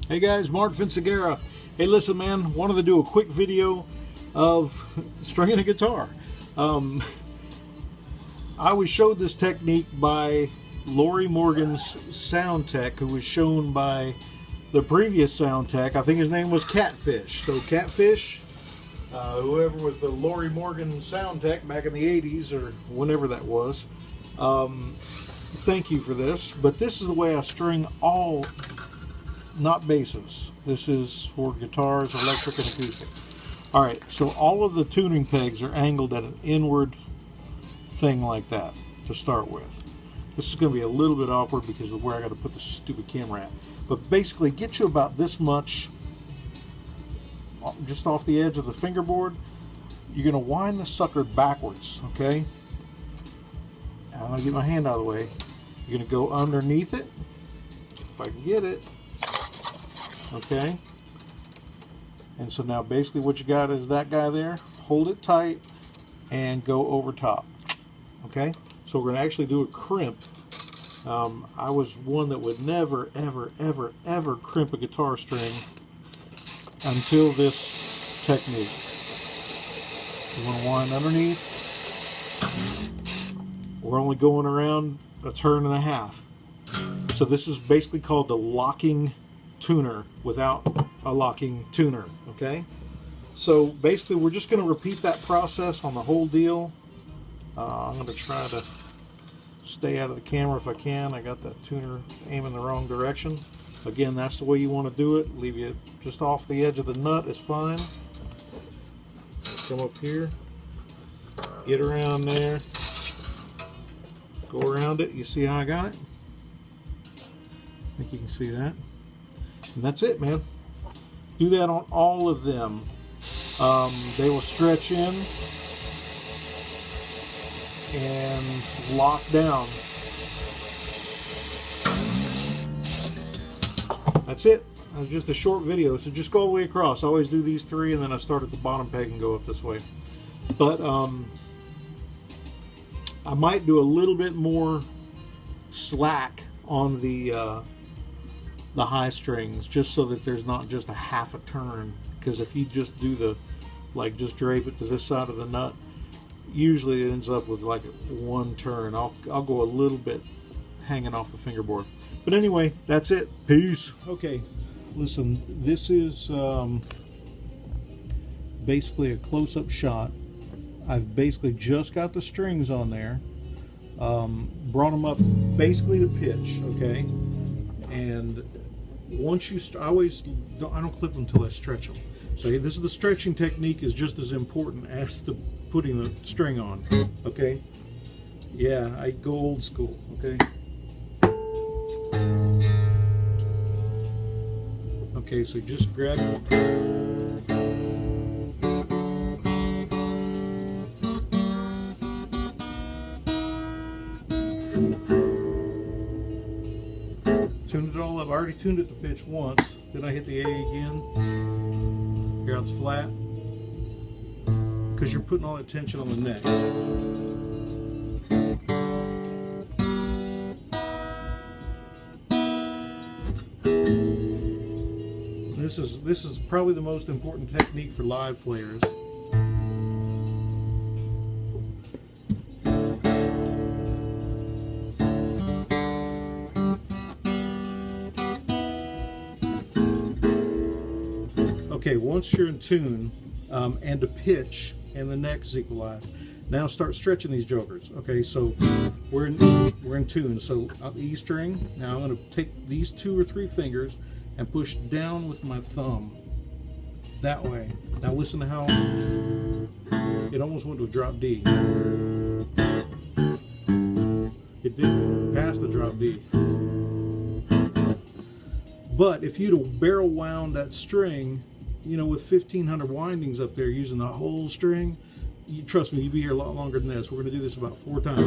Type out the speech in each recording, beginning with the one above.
Hey guys, Mark Vinciguerra. Hey, listen, man, wanted to do a quick video of stringing a guitar. I was showed this technique by Lorrie Morgan's sound tech, who was shown by the previous sound tech. I think his name was Catfish. So Catfish, whoever was the Lorrie Morgan sound tech back in the 80s or whenever that was, thank you for this. But this is the way I string all, not basses. This is for guitars, electric, and acoustic. Alright, so all of the tuning pegs are angled at an inward thing like that to start with. This is going to be a little bit awkward because of where I got to put the stupid camera at. But basically, get you about this much just off the edge of the fingerboard. You're going to wind the sucker backwards, okay? I'm going to get my hand out of the way. You're going to go underneath it, if I can get it. Okay, and so now basically what you got is that guy there. Hold it tight and go over top. Okay, so we're going to actually do a crimp. I was one that would never ever crimp a guitar string until this technique. You want to wind underneath. We're only going around a turn and a half. So this is basically called the locking tuner without a locking tuner. Okay, so basically we're just going to repeat that process on the whole deal. I'm going to try to stay out of the camera if I can. I got that tuner aiming the wrong direction. Again, that's the way you want to do it. Leave it just off the edge of the nut is fine. Come up here, get around there, go around it. You see how I got it? I think you can see that. And that's it, man. Do that on all of them. They will stretch in and lock down. That's it. That was just a short video. So just go all the way across. I always do these three, and then I start at the bottom peg and go up this way. But I might do a little bit more slack on the high strings, just so that there's not just a half a turn. Because if you just do the, like, just drape it to this side of the nut, usually it ends up with like one turn. I'll go a little bit hanging off the fingerboard. But anyway, that's it. Peace. Okay, listen, this is basically a close-up shot. I've basically just got the strings on there, brought them up basically to pitch, okay? And once you I don't clip them until I stretch them. So this is the stretching technique is just as important as the putting the string on. Okay. Yeah, I go old school. Okay. Okay, so just grab it. Tuned it all up. I already tuned it to pitch once. Then I hit the A again. Here, it's flat. Because you're putting all that tension on the neck. This is probably the most important technique for live players. Okay, once you're in tune and to pitch and the neck's equalized, now start stretching these jokers. Okay, so we're in tune. So E string. Now I'm going to take these 2 or 3 fingers and push down with my thumb that way. Now listen to how it almost went to a drop D. It didn't pass the drop D. But if you'd have barrel wound that string, you know, with 1,500 windings up there using the whole string, trust me, you'd be here a lot longer than this. We're going to do this about 4 times.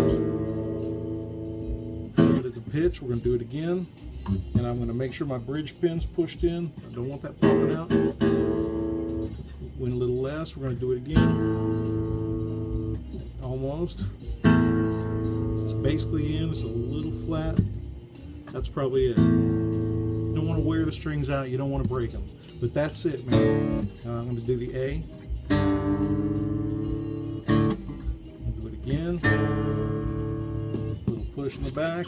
We're at the pitch. We're going to do it again. And I'm going to make sure my bridge pin's pushed in. I don't want that popping out. Went a little less. We're going to do it again. Almost. It's basically in. It's a little flat. That's probably it. don't want to wear the strings out. You don't want to break them. But that's it, man. I'm going to do the A. Do it again. A little push in the back.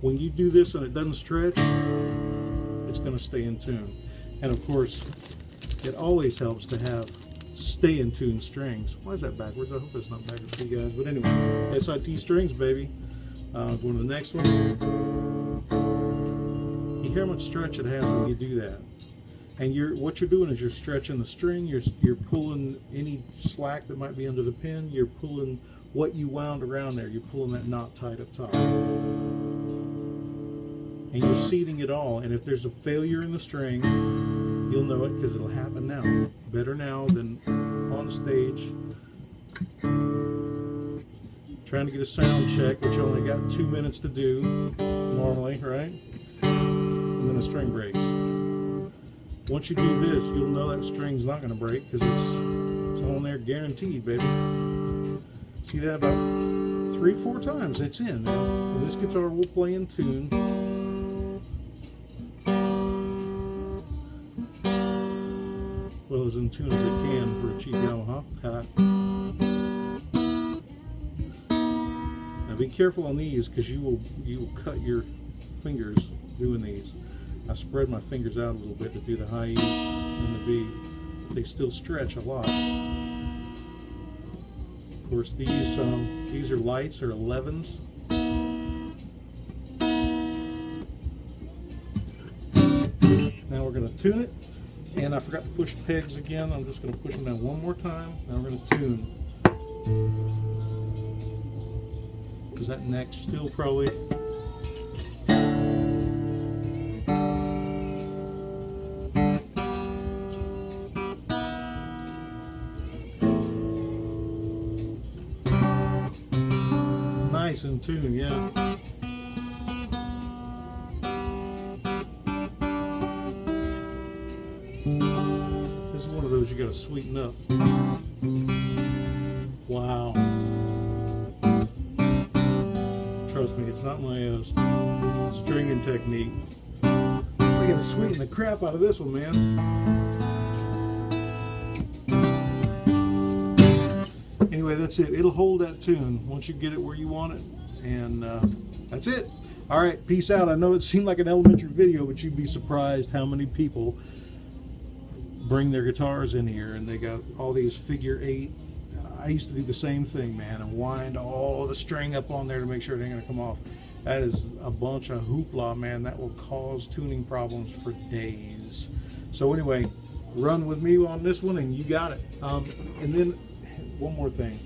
When you do this and it doesn't stretch, it's going to stay in tune. And of course, it always helps to have stay in tune strings. Why is that backwards? I hope that's not backwards for you guys. But anyway, SIT strings, baby. Going to the next one. You hear how much stretch it has when you do that. And what you're doing is you're stretching the string. You're pulling any slack that might be under the pin. You're pulling what you wound around there. You're pulling that knot tight up top. And you're seating it all. And if there's a failure in the string, you'll know it because it'll happen now. Better now than on stage. Trying to get a sound check, which you only got 2 minutes to do normally, right? And then the string breaks. Once you do this, you'll know that string's not going to break because it's on there guaranteed, baby. See that about 3-4 times, it's in. And this guitar will play in tune. Well, as in tune as it can for a cheap Yamaha. Now be careful on these because you will cut your fingers doing these. I spread my fingers out a little bit to do the high E and the B. They still stretch a lot. Of course, these are lights or 11s. Now we're going to tune it. And I forgot to push pegs again. I'm just going to push them down one more time. Now we're going to tune. Because that neck's still probably... nice in tune, yeah. This is one of those you got to sweeten up. Wow. Trust me, it's not my stringing technique. We got to sweeten the crap out of this one, man. Anyway, that's it. It'll hold that tune once you get it where you want it. And that's it. All right, peace out. I know it seemed like an elementary video, but you'd be surprised how many people bring their guitars in here and they got all these figure 8. I used to do the same thing, man, and wind all the string up on there to make sure it ain't gonna come off. That is a bunch of hoopla, man. That will cause tuning problems for days. So anyway, run with me on this one and you got it. And then one more thing.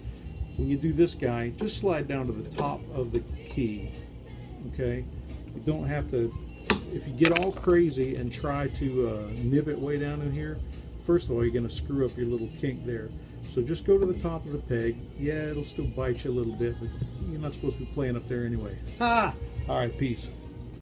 When you do this guy, just slide down to the top of the key, okay? You don't have to, if you get all crazy and try to nib it way down in here, first of all, you're gonna screw up your little kink there. So just go to the top of the peg. Yeah, it'll still bite you a little bit, but you're not supposed to be playing up there anyway. Ha! All right, peace.